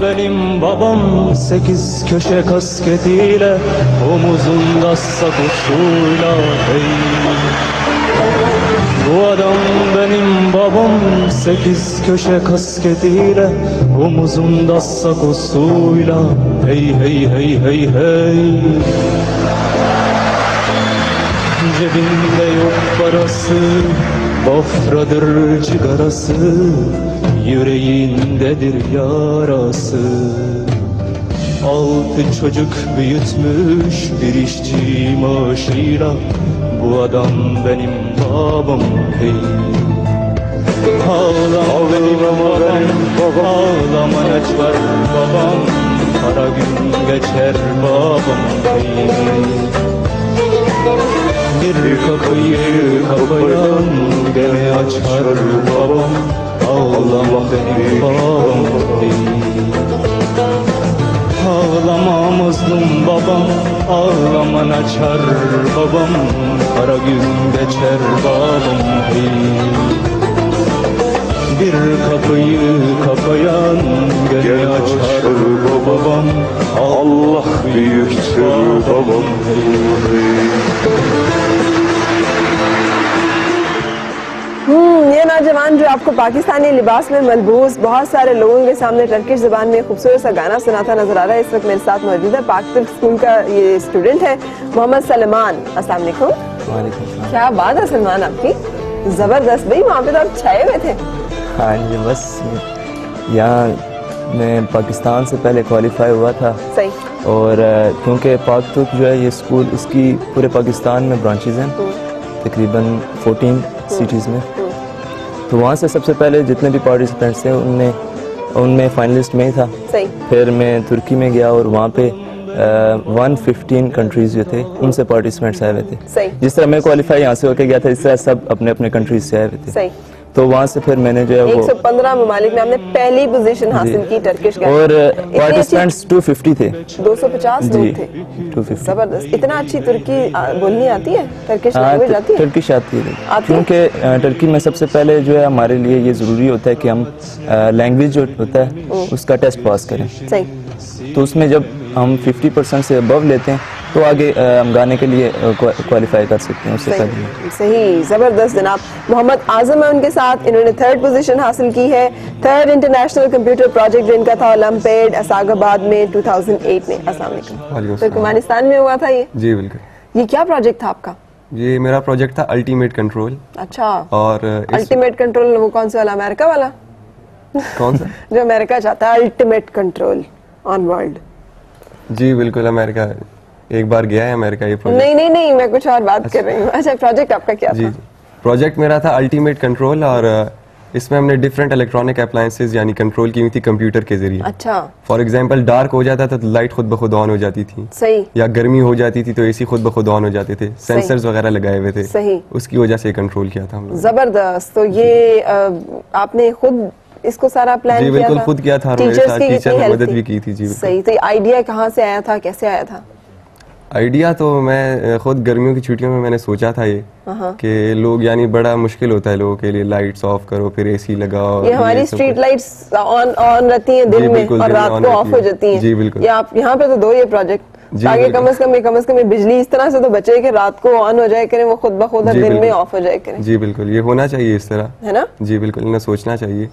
benim babam, 8 köşe kasketiyle, omuzunda sakosuyla. Hey, bu adam benim babam, 8 köşe kasketiyle, omuzunda sakosuyla. Hey hey hey hey hey. Cebinde yok parası, bafradır cigarası, yüreğindedir yarası. 6 çocuk büyütmüş bir işçi maaşıyla, bu adam benim babam. Hey, ağlama benim babam, ağlama açar babam, kara gün geçer babam. Hey, bir kapıyı kapayan gene açar babam, ağlama benim babam. Ağlama mazlum babam, ağlaman açar babam, kara gün geçer babam. Bir kapıyı kapayan gene açar babam, Allah büyüktür babam. یہ نوجوان جو آپ کو پاکستانی لباس میں ملبوس بہت سارے لوگوں کے سامنے ٹرکش زبان میں خوبصورت سا گانا سناتا نظر آ رہا ہے، اس وقت میرے ساتھ موجود ہے پاک ترک اسکول کا یہ اسٹوڈنٹ ہے محمد سلمان. السلام علیکم. وعلیکم السلام. کیا بات ہے سلمان آپ کی، زبردست. بھائی وہاں پہ تو آپ چھائے ہوئے تھے. ہاں جی، بس یہاں میں پاکستان سے پہلے کوالیفائی ہوا تھا. صحیح. اور کیونکہ پاک ترک جو ہے یہ اسکول، اس کی پورے پاکستان میں برانچز ہیں تقریباً 14 سٹیز میں. تو وہاں سے سب سے پہلے جتنے بھی پارٹیسپینٹس تھے ان میں فائنلسٹ میں ہی تھا. صحیح. پھر میں ترکی میں گیا اور وہاں پہ 115 کنٹریز جو تھے ان سے پارٹیسپینٹس آئے ہوئے تھے. صحیح. جس طرح میں کوالیفائی یہاں سے ہو کے گیا تھا، اس طرح سب اپنے اپنے کنٹریز سے آئے ہوئے تھے. صحیح. تو وہاں سے پھر میں نے جو ہے وہ 115 ممالک میں ہم نے پہلی پوزیشن حاصل کی ٹرکش کا. اور پارٹیسپینٹس 250 تھے. 250 لوگ تھے. 250. زبردست. اتنا اچھی ترکی بولنی آتی ہے، ٹرکش لینگویج آتی ہے؟ ترکش آتی ہے، کیونکہ ٹرکی میں سب سے پہلے جو ہے ہمارے لیے یہ ضروری ہوتا ہے کہ ہم لینگویج جو ہوتا ہے اس کا ٹیسٹ پاس کریں. صحیح. تو اس میں جب ہم 50% سے ابو لیتے ہیں تو آگے ہم گانے کے لیے کوالیفائی کر سکتے ہیں. اس سے پہلے صحیح. زبردست جناب. محمد اعظم ہے ان کے ساتھ، انہوں نے 3rd پوزیشن حاصل کی ہے. 3rd انٹرنیشنل کمپیوٹر پروجیکٹ جو ان کا تھا اولمپیڈ اساگ آباد میں 2008 میں. السلام علیکم. ترکمانستان میں ہوا تھا یہ؟ جی بالکل. یہ کیا پروجیکٹ تھا آپ کا؟ یہ میرا پروجیکٹ تھا الٹیمیٹ کنٹرول. اچھا. اور الٹیمیٹ کنٹرول وہ کون سا والا، امریکہ والا؟ کون سا؟ جو امریکہ چاہتا ہے الٹیمیٹ کنٹرول آن ورلڈ. جی بالکل، امریکہ ایک بار گیا ہے امریکہ یہ پروجیکٹ. نہیں میں کچھ اور بات کر رہی ہوں. اچھا پروجیکٹ آپ کا کیا تھا؟ جی پروجیکٹ میرا تھا الٹیمیٹ کنٹرول، اور اس میں ہم نے ڈفرینٹ الیکٹرانک اپلائنسز یعنی کنٹرول کی ہوئی تھی کمپیوٹر کے ذریعے. اچھا. فار ایگزامپل ڈارک ہو جاتا تھا تو لائٹ خود بخود آن ہو جاتی تھی. صحیح. یا گرمی ہو جاتی تھی تو اے سی خود بخود آن ہو جاتے تھے. سینسرز وغیرہ لگائے ہوئے تھے. صحیح. اس کی وجہ سے کنٹرول کیا تھا ہم لوگ. زبردست. تو یہ آپ نے خود اس کو سارا پلان کیا تھا؟ جی بالکل خود کیا تھا، ٹیچر نے مدد بھی کی تھی. جی صحیح. تو یہ آئیڈیا کہاں سے آیا تھا، کیسے آیا تھا؟ آئیڈیا تو میں خود گرمیوں کی چھٹیوں میں نے سوچا تھا یہ کہ لوگ یعنی بڑا مشکل ہوتا ہے لوگوں کے لیے، لائٹس آف کرو پھر اے سی لگاؤ. یہ ہماری اسٹریٹ لائٹس آن رہتی ہیں دن میں اور رات کو آف ہو جاتی ہیں. جی بالکل. یہ آپ یہاں پہ تو دو یہ پروجیکٹ تاکہ کم از کم بجلی اس طرح سے تو بچے کہ رات کو آن ہو جائے کریں، وہ خود بخود دن میں آف ہو جائے کریں. جی بالکل، یہ ہونا چاہیے اس طرح، ہے نا؟ جی بالکل، انہیں سوچنا چاہیے.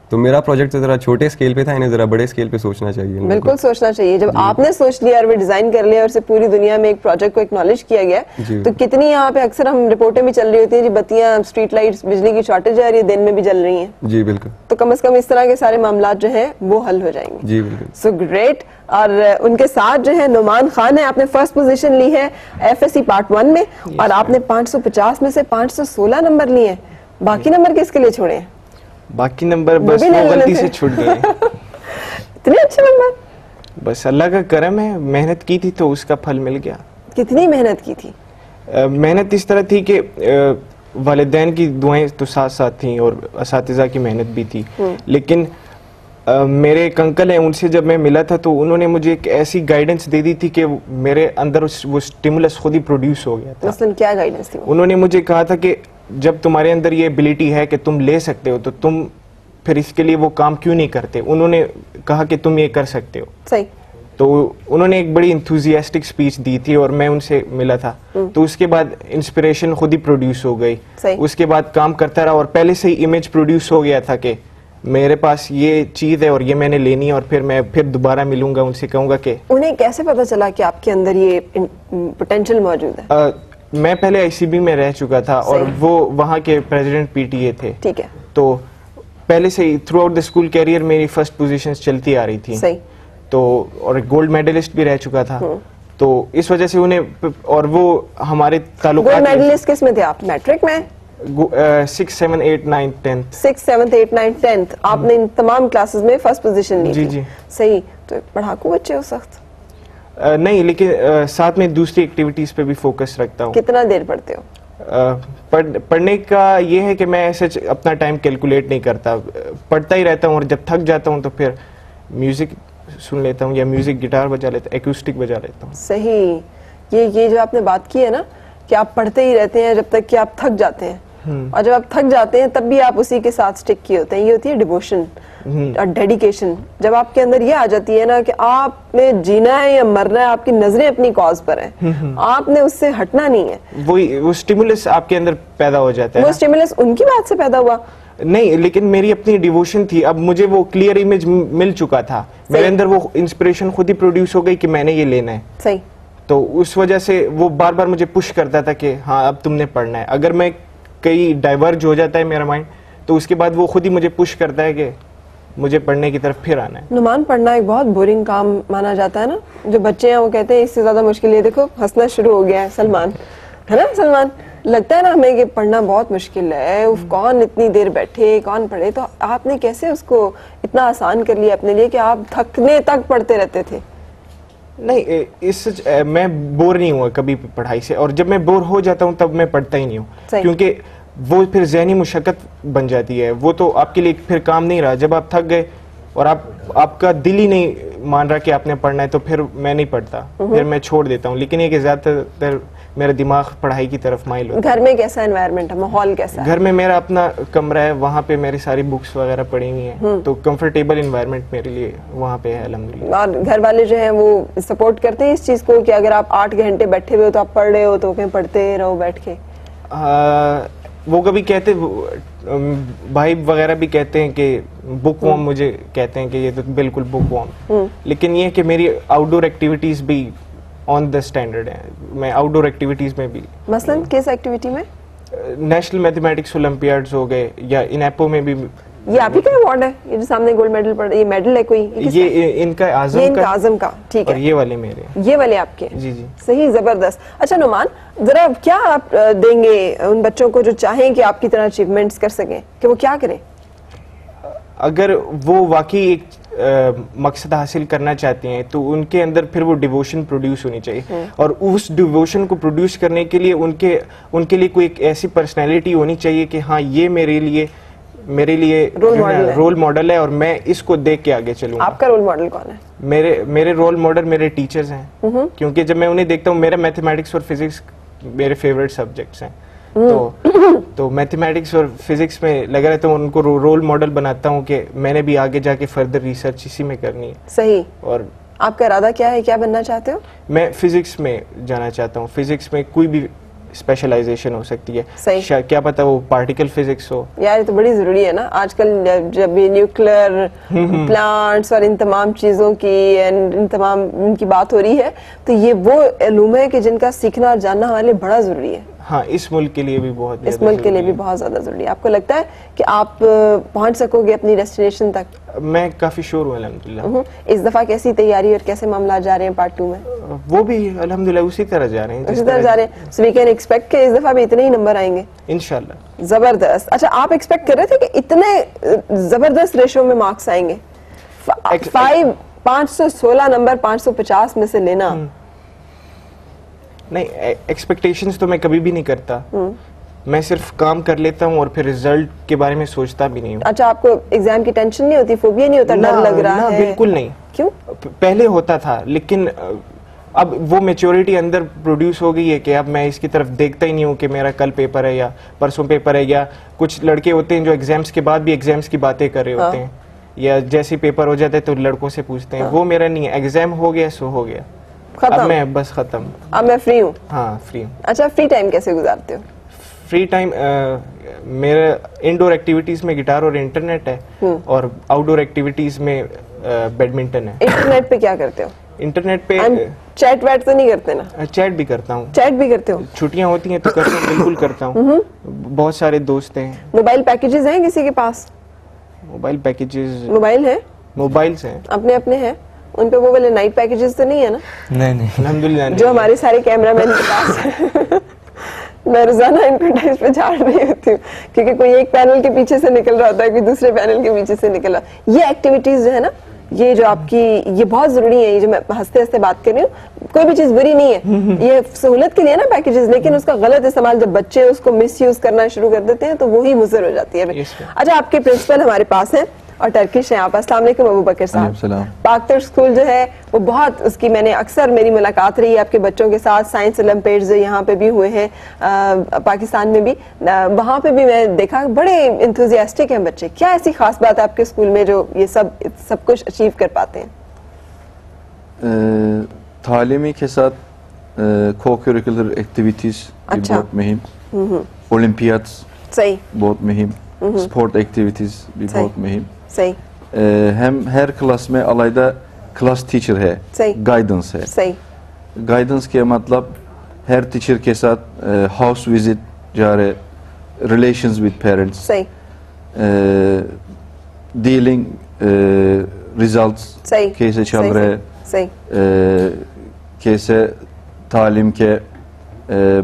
تو میرا پروجیکٹ ذرا چھوٹے اسکیل پہ تھا، انہیں ذرا بڑے اسکیل پہ سوچنا چاہیے. بالکل سوچنا چاہیے. جب آپ نے سوچ لیا اور وہ ڈیزائن کر لیا اور اسے پوری دنیا میں ایک پروجیکٹ کو ایکنالج کیا گیا، تو کتنی یہاں پہ اکثر ہم رپورٹیں بھی چل رہی ہوتی ہیں جی بتیاں، اسٹریٹ لائٹس، بجلی کی شارٹیج آ رہی ہے، دن میں بھی جل رہی ہیں. جی بالکل. تو کم از کم اس طرح کے سارے معاملات جو ہیں وہ حل ہو جائیں گے. جی بالکل. So great. اور ان کے ساتھ جو ہے نعمان خان ہے، آپ نے 1st پوزیشن لی ہے FSC پارٹ 1 میں، اور آپ نے 550 میں سے 516 نمبر لیے ہیں. باقی نمبر کس کے لیے چھوڑے ہیں؟ باقی نمبر بس وہ غلطی سے چھوٹ گئے. اتنے اچھے نمبر؟ بس اللہ کا کرم ہے، محنت کی تھی تو اس کا پھل مل گیا. کتنی محنت کی تھی؟ محنت اس طرح تھی کہ والدین کی دعائیں تو ساتھ ساتھ تھیں اور اساتذہ کی محنت بھی تھی. لیکن میرے ایک انکل ہیں، ان سے جب میں ملا تھا تو انہوں نے مجھے ایک ایسی گائیڈنس دے دی تھی کہ میرے اندر وہ سٹیمولس خود ہی پروڈیوس ہو گیا تھا. مثلا کیا گائیڈنس تھی؟ انہوں نے مجھے کہا تھا کہ جب تمہارے اندر یہ ایبلٹی ہے کہ تم لے سکتے ہو تو تم پھر اس کے لیے وہ کام کیوں نہیں کرتے. انہوں نے کہا کہ تم یہ کر سکتے ہو. صحیح. تو انہوں نے ایک بڑی انتھوزیاسٹک اسپیچ دی تھی اور میں ان سے ملا تھا. تو اس کے بعد انسپریشن خود ہی پروڈیوس ہو گئی. اس کے بعد کام کرتا رہا اور پہلے سے ہی امیج پروڈیوس ہو گیا تھا کہ میرے پاس یہ چیز ہے اور یہ میں نے لینی ہے, اور پھر میں دوبارہ ملوں گا, ان سے کہوں گا کہ. انہیں کیسے پتا چلا کہ آپ کے اندر یہ پوٹینشیل موجود ہے؟ میں پہلے آئی سی بی میں رہ چکا تھا اور وہ وہاں کے پریزیڈنٹ پی ٹی اے تھے. ٹھیک ہے. تو پہلے سے ہی throughout the school career میری فرسٹ پوزیشنز چلتی آ رہی تھی. صحیح. تو اور گولڈ میڈلسٹ بھی رہ چکا تھا. تو اس وجہ سے انہیں, اور وہ ہمارے تعلقات. گولڈ میڈلسٹ کس میں تھے آپ؟ میٹرک میں؟ 6, 7, 8, 9, 10. 6, 7, 8, 9, 10 آپ نے ان تمام کلاسز میں فرسٹ پوزیشن لی تھی. جی. صحیح. تو پڑھاکو بچے ہو سخت؟ نہیں, لیکن ساتھ میں دوسری ایکٹیویٹیز پہ بھی فوکس رکھتا ہوں. کتنا دیر پڑھتے ہو؟ پڑھنے کا یہ ہے کہ میں ایسے اپنا ٹائم کیلکولیٹ نہیں کرتا, پڑھتا ہی رہتا ہوں, اور جب تھک جاتا ہوں تو پھر میوزک سن لیتا ہوں یا میوزک گٹار بجا لیتا ہوں, ایکوسٹک بجا لیتا ہوں. صحیح. یہ جو آپ نے بات کی ہے نا کہ آپ پڑھتے ہی رہتے ہیں جب تک کہ آپ تھک جاتے ہیں, اور جب آپ تھک جاتے ہیں تب بھی آپ اسی کے ساتھ سٹک کیے ہوتے ہیں. یہ ہوتی ہے ڈیووشن اور ڈیڈیکیشن. جب آپ کے اندر یہ آ جاتی ہے نا کہ آپ نے جینا ہے یا مرنا ہے, آپ کی نظریں اپنی کاز پر ہیں, آپ نے اس سے ہٹنا نہیں ہے. وہ سٹیمولس آپ کے اندر پیدا ہو جاتا ہے. وہ سٹیمولس ان کی بات سے پیدا ہوا نہیں, لیکن میری اپنی ڈیووشن تھی. اب مجھے وہ کلیئر امیج مل چکا تھا, میرے اندر وہ انسپریشن خود ہی پروڈیوس ہو گئی کہ میں نے یہ لینا ہے. صحیح. تو اس وجہ سے وہ بار بار مجھے پش کرتا تھا کہ ہاں اب تم نے پڑھنا ہے. اگر میں کئی ڈائیورج ہو جاتا ہے میرا مائنڈ, تو اس کے بعد وہ خود ہی مجھے پش کرتا ہے کہ مجھے پڑھنے کی طرف پھر آنا ہے. نعمان, پڑھنا ایک بہت بورنگ کام مانا جاتا ہے نا. جو بچے ہیں وہ کہتے ہیں اس سے زیادہ مشکل. یہ دیکھو ہنسنا شروع ہو گیا ہے سلمان, ہے نا سلمان؟ لگتا ہے نا ہمیں کہ پڑھنا بہت مشکل ہے, کون اتنی دیر بیٹھے, کون پڑھے. تو آپ نے کیسے اس کو اتنا آسان کر لیا اپنے لیے کہ آپ تھکنے تک پڑھتے رہتے تھے؟ نہیں, میں بور نہیں ہوا کبھی پڑھائی سے, اور جب میں بور ہو جاتا ہوں تب میں پڑھتا ہی نہیں ہوں, کیونکہ وہ پھر ذہنی مشقت بن جاتی ہے. وہ تو آپ کے لیے پھر کام نہیں رہا. جب آپ تھک گئے اور آپ کا دل ہی نہیں مان رہا کہ آپ نے پڑھنا ہے, تو پھر میں نہیں پڑھتا, پھر میں چھوڑ دیتا ہوں. لیکن یہ کہ زیادہ تر میرا دماغ پڑھائی کی طرف مائل ہوتا ہے. گھر میں کیسا انوائرمنٹ ہے, ماحول کیسا ہے؟ گھر میں میرا اپنا کمرہ ہے, وہاں پہ میری ساری بکس وغیرہ پڑھی ہوئی ہیں, تو کمفرٹیبل انوائرمنٹ میرے لیے وہاں پہ ہے الحمدللہ. اور گھر والے جو ہیں وہ سپورٹ کرتے ہیں اس چیز کو کہ اگر آپ 8 گھنٹے بیٹھے ہوئے ہو تو آپ پڑھ رہے ہو تو کہیں پڑھتے رہو بیٹھ کے؟ وہ کبھی کہتے, بھائی وغیرہ بھی کہتے ہیں کہ بک وارم, مجھے کہتے ہیں کہ یہ تو بالکل بک وارم. لیکن یہ کہ میری آؤٹ ڈور ایکٹیویٹیز بھی آن دا اسٹینڈرڈ ہیں. میں آؤٹ ڈور ایکٹیویٹیز میں بھی, مثلاً کس ایکٹیویٹی میں؟ نیشنل میتھمیٹکس اولمپیاڈز ہو گئے, یا انیپو میں بھی. یہ آپ ہی کا ایوارڈ ہے, یہ جو سامنے گولڈ میڈل پڑ, یہ میڈل ہے کوئی؟ یہ ان کا اعظم کا. ٹھیک ہے. اور یہ والے میرے, یہ والے آپ کے. جی. صحیح, زبردست. اچھا نعمان, ذرا کیا آپ دیں گے ان بچوں کو جو چاہیں کہ آپ کی طرح اچیومنٹس کر سکیں, کہ وہ کیا کریں؟ اگر وہ واقعی ایک مقصد حاصل کرنا چاہتے ہیں تو ان کے اندر پھر وہ ڈیووشن پروڈیوس ہونی چاہیے, اور اس ڈیووشن کو پروڈیوس کرنے کے لیے ان کے لیے کوئی ایک ایسی پرسنالٹی ہونی چاہیے کہ ہاں یہ میرے لیے رول ماڈل ہے, اور میں اس کو دیکھ کے آگے چلوں. آپ کا رول ماڈل کون ہے؟ میرے رول ماڈل میرے ٹیچرز ہیں, کیونکہ جب میں انہیں دیکھتا ہوں, میرا میتھمیٹکس اور فزکس میرے فیوریٹ سبجیکٹس ہیں, تو میتھمیٹکس اور فزکس میں لگا رہتا ہوں, ان کو رول ماڈل بناتا ہوں کہ میں نے بھی آگے جا کے فردر ریسرچ اسی میں کرنی ہے. صحیح. اور آپ کا ارادہ کیا ہے, کیا بننا چاہتے ہو؟ میں فزکس میں جانا چاہتا ہوں. فزکس میں کوئی بھی اسپیشلائزیشن ہو سکتی ہے, کیا پتا وہ پارٹیکل فزکس ہو. یار یہ تو بڑی ضروری ہے نا آج کل, جب یہ نیوکلیر پلانٹس اور ان تمام چیزوں کی ان تمام ان کی بات ہو رہی ہے, تو یہ وہ علوم ہے کہ جن کا سیکھنا اور جاننا ہمارے لیے بڑا ضروری ہے. ہاں, اس ملک کے لیے بھی بہت, اس ملک کے لیے بھی بہت زیادہ ضروری ہے. آپ کو لگتا ہے کہ آپ پہنچ سکو گے اپنی ڈیسٹینیشن تک؟ میں کافی شور ہوں الحمدللہ. اس دفعہ کیسی تیاری اور کیسے معاملات جا رہے ہیں پارٹ 2 میں؟ وہ بھی الحمدللہ اسی طرح جا رہے ہیں, اسی طرح جا رہے ہیں. سو وی کین ایکسپیکٹ کہ اس دفعہ بھی اتنے ہی نمبر آئیں گے انشاءاللہ. زبردست. اچھا, آپ ایکسپیکٹ کر رہے تھے کہ اتنے زبردست ریشو میں مارکس آئیں گے؟ 516 نمبر 550 میں سے لینا. نہیں, ایکسپیکٹیشنز تو میں کبھی بھی نہیں کرتا, میں صرف کام کر لیتا ہوں اور پھر ریزلٹ کے بارے میں سوچتا بھی نہیں ہوں. اچھا, آپ کو ایگزام کی ٹینشن نہیں ہوتی, فوبیا نہیں ہوتا, ڈر لگ رہا ہے؟ بالکل نہیں. کیوں؟ پہلے ہوتا تھا, لیکن اب وہ میچورٹی اندر پروڈیوس ہو گئی ہے کہ اب میں اس کی طرف دیکھتا ہی نہیں ہوں کہ میرا کل پیپر ہے یا پرسوں پیپر ہے. یا کچھ لڑکے ہوتے ہیں جو ایگزامس کے بعد بھی ایگزامس کی باتیں کر رہے ہوتے ہیں, یا جیسے پیپر ہو جاتا ہے تو لڑکوں سے پوچھتے ہیں, وہ میرا نہیں ہے. ایگزام ہو گیا سو ہو گیا, اب میں بس ختم, اب میں فری ہوں. ہاں فری ہوں. اچھا فری ٹائم کیسے گزارتے ہو؟ فری ٹائم میرے انڈور ایکٹیویٹیز میں گٹار اور انٹرنیٹ ہے, اور آؤٹ ڈور ایکٹیویٹیز میں بیڈمنٹن ہے. انٹرنیٹ پہ کیا کرتے ہو؟ انٹرنیٹ پہ چیٹ ویٹ تو نہیں کرتے نا؟ چیٹ بھی کرتا ہوں. چیٹ بھی کرتے ہو؟ چھٹیاں ہوتی ہیں تو کرتا ہوں, بالکل کرتا ہوں. بہت سارے دوست ہیں. موبائل پیکیجز ہیں کسی کے پاس؟ موبائل پیکیجز موبائل ہیں, موبائلس ہیں اپنے اپنے ہیں, ان پہ وہ والے نائٹ پیکیجز تو نہیں ہے نا؟ نہیں الحمدللہ جو ہمارے سارے کیمرہ مین کے پاس ہے. میں روزانہ ان کو ڈیسک پہ جھاڑ رہی ہوتی ہوں, کیونکہ کوئی ایک پینل کے پیچھے سے نکل رہا ہوتا ہے, کوئی دوسرے پینل کے پیچھے سے نکل رہا. یہ ایکٹیویٹیز جو ہے نا, یہ جو آپ کی, یہ بہت ضروری ہے. یہ جو میں ہنستے ہنستے بات کر رہی ہوں, کوئی بھی چیز بری نہیں ہے, یہ سہولت کے لیے نا پیکیجز, لیکن اس کا غلط استعمال جب بچے اس کو مس یوز کرنا شروع کر دیتے ہیں تو وہی مضر ہو جاتی ہے. اچھا آپ کے پرنسپل ہمارے پاس ہیں اور ٹرکش ہیں آپ. السلام علیکم ابو بکر صاحب. پاک ترک اسکول جو ہے وہ بہت, اس کی میں نے اکثر میری ملاقات رہی ہے آپ کے بچوں کے ساتھ. سائنس اولمپیڈز یہاں پہ بھی ہوئے ہیں پاکستان میں بھی, وہاں پہ بھی میں دیکھا بڑے انتھوزیاسٹک ہیں بچے. کیا ایسی خاص بات ہے آپ کے اسکول میں جو یہ سب کچھ اچیو کر پاتے ہیں؟ تعلیمی کے ساتھ کو کریکولر ایکٹیویٹیز بھی بہت مہم, اولمپیاڈس صحیح بہت مہم, اسپورٹ ایکٹیویٹیز بھی بہت مہم. صحیح. ہم ہر کلاس میں علیحدہ کلاس ٹیچر ہے, گائیڈنس ہے. صحیح. گائیڈنس کے مطلب ہر ٹیچر کے ساتھ ہاؤس وزٹ جا رہے, ریلیشنز ود پیرنٹس, صحیح, ڈیلنگ ریزلٹس کیسے چل رہے, صحیح, کیسے تعلیم کے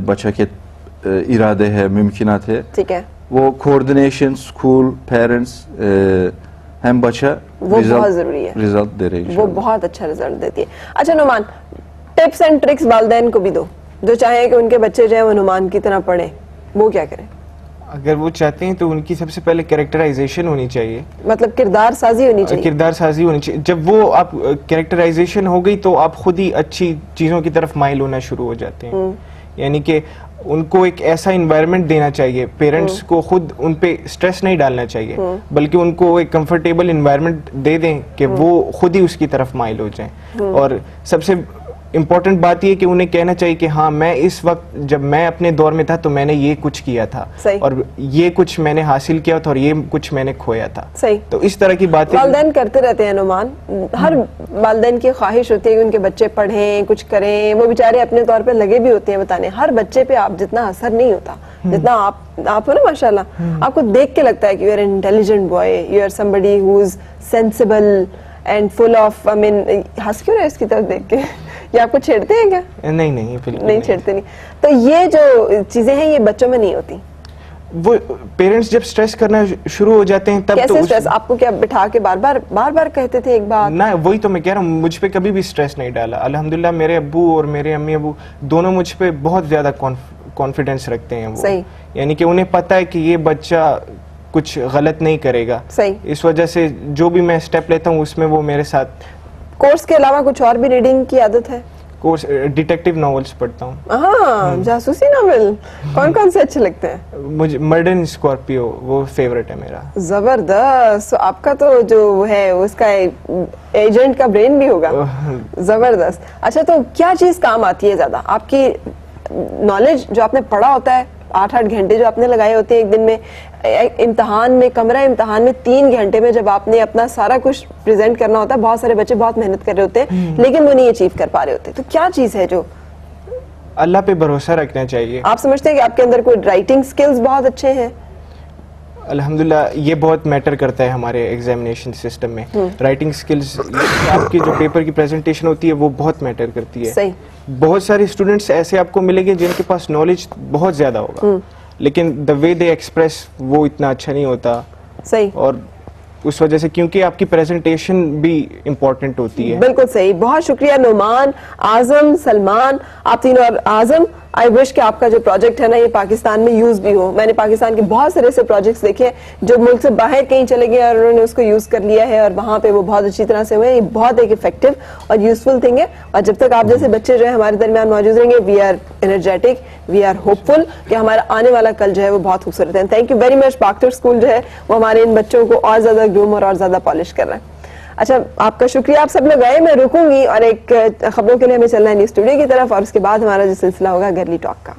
بچہ کے ارادے ہے, ممکنات ہے, ٹھیک ہے, وہ کوآرڈینیشن اسکول پیرنٹس ہم بچہ وہ بہت ضروری ہے, رزلٹ دے رہی ہے, وہ بہت اچھا رزلٹ دیتی ہے. اچھا نعمان, ٹپس اینڈ ٹرکس والدین کو بھی دو جو چاہیں کہ ان کے بچے جو ہیں وہ نعمان کی طرح پڑھیں, وہ کیا کریں؟ اگر وہ چاہتے ہیں تو ان کی سب سے پہلے کریکٹرائزیشن ہونی چاہیے, مطلب کردار سازی ہونی چاہیے. کردار سازی ہونی چاہیے. جب وہ آپ کریکٹرائزیشن ہو گئی تو آپ خود ہی اچھی چیزوں کی طرف مائل ہونا شروع ہو جاتے ہیں. یعنی کہ ان کو ایک ایسا انوائرمنٹ دینا چاہیے, پیرنٹس کو خود ان پہ سٹریس نہیں ڈالنا چاہیے, بلکہ ان کو ایک کمفرٹیبل انوائرمنٹ دے دیں کہ وہ خود ہی اس کی طرف مائل ہو جائیں. اور سب سے امپورٹنٹ بات یہ کہ انہیں کہنا چاہیے کہ ہاں میں اس وقت جب میں اپنے دور میں تھا تو میں نے یہ کچھ کیا تھا, اور یہ کچھ میں نے حاصل کیا تھا, اور یہ کچھ میں نے کھویا تھا. تو اس طرح کی باتیں والدین کرتے رہتے ہیں نعمان, ہر والدین کی خواہش ہوتی ہے کہ ان کے بچے پڑھیں, کچھ کریں. وہ بیچارے اپنے طور پہ لگے بھی ہوتے ہیں بتانے. ہر بچے پہ آپ جتنا اثر نہیں ہوتا جتنا آپ ہو نا, ماشاءاللہ آپ کو دیکھ کے لگتا ہے کہ you are an intelligent boy, you are somebody who is sensible and full of, I mean, ہنس کیوں رہے اس کی طرف دیکھ کے؟ یہ آپ کو چھیڑتے ہیں کیا؟ نہیں نہیں چھیڑتے نہیں. تو یہ جو چیزیں ہیں یہ بچوں میں نہیں ہوتی. وہ پیرنٹس جب سٹریس کرنا شروع ہو جاتے ہیں تب کیسے سٹریس؟ آپ کو کیا بٹھا کے بار بار کہتے تھے ایک بات؟ نہ, وہی تو میں کہہ رہا ہوں, مجھ پہ کبھی بھی سٹریس نہیں ڈالا. الحمدللہ میرے ابو اور میرے امی ابو دونوں مجھ پہ بہت زیادہ کانفیڈینس رکھتے ہیں. وہ یعنی کہ انہیں پتہ ہے کہ یہ بچہ کچھ غلط نہیں کرے گا, اس وجہ سے جو بھی میں اسٹیپ لیتا ہوں اس میں وہ میرے ساتھ. کورس کے علاوہ کچھ اور بھی ریڈنگ کی عادت ہے؟ کورس ڈیٹیکٹیو ناولز پڑھتا ہوں. ہاں, جاسوسی ناول کون سے اچھے لگتے ہیں؟ مجھے مرڈن اسکارپیو وہ فیوریٹ ہے میرا. زبردست. آپ کا تو جو ہے اس کا ایجنٹ کا برین بھی ہوگا. زبردست. اچھا تو کیا چیز کام آتی ہے زیادہ؟ آپ کی نالج جو آپ نے پڑھا ہوتا ہے, 8 گھنٹے جو آپ نے لگائے ہوتے ہیں ایک دن میں, امتحان میں, کمرہ امتحان میں 3 گھنٹے میں جب آپ نے اپنا سارا کچھ پریزنٹ کرنا ہوتا ہے, بہت سارے بچے بہت محنت کر رہے ہوتے ہیں لیکن وہ نہیں اچیو کر پا رہے ہوتے, تو کیا چیز ہے جو؟ اللہ پہ بھروسہ رکھنا چاہیے. آپ سمجھتے ہیں کہ آپ کے اندر کوئی رائٹنگ سکلز بہت اچھے ہیں؟ الحمدللہ یہ بہت میٹر کرتا ہے ہمارے ایگزامینیشن سسٹم میں. رائٹنگ سکلز, آپ کی جو پیپر کی پریزنٹیشن ہوتی ہے وہ بہت میٹر کرتی ہے. بہت سارے اسٹوڈنٹس ایسے آپ کو ملیں گے جن کے پاس نالج بہت زیادہ ہوگا لیکن دا وے دے ایکسپریس وہ اتنا اچھا نہیں ہوتا. اور اس وجہ سے کیونکہ آپ کی پریزنٹیشن بھی امپورٹنٹ ہوتی ہے. بالکل صحیح. بہت شکریہ نعمان, اعظم, سلمان, آپ تینوں, اور اعظم آئی وش کہ آپ کا جو پروجیکٹ ہے نا یہ پاکستان میں یوز بھی ہو. میں نے پاکستان کے بہت سارے ایسے پروجیکٹس دیکھے جو ملک سے باہر کہیں چلے گئے اور انہوں نے اس کو یوز کر لیا ہے اور وہاں پہ وہ بہت اچھی طرح سے ہوئے. یہ بہت ایک افیکٹو اور یوزفل تھنگ ہے, اور جب تک آپ جیسے بچے جو ہے ہمارے درمیان موجود رہیں گے, we are energetic, we are hopeful کہ ہمارا آنے والا کل جو ہے وہ بہت خوبصورت ہے. Thank you very much. پاکتر اسکول جو ہے وہ ہمارے ان بچوں کو اور زیادہ گروم اور زیادہ پالش کر رہا ہے. اچھا, آپ کا شکریہ. آپ سب لوگ آئے, میں رکوں گی اور ایک خبروں کے لیے ہمیں چلنا ہے نیوز اسٹوڈیو کی طرف, اور اس کے بعد ہمارا جو سلسلہ ہوگا گرلی ٹاک کا.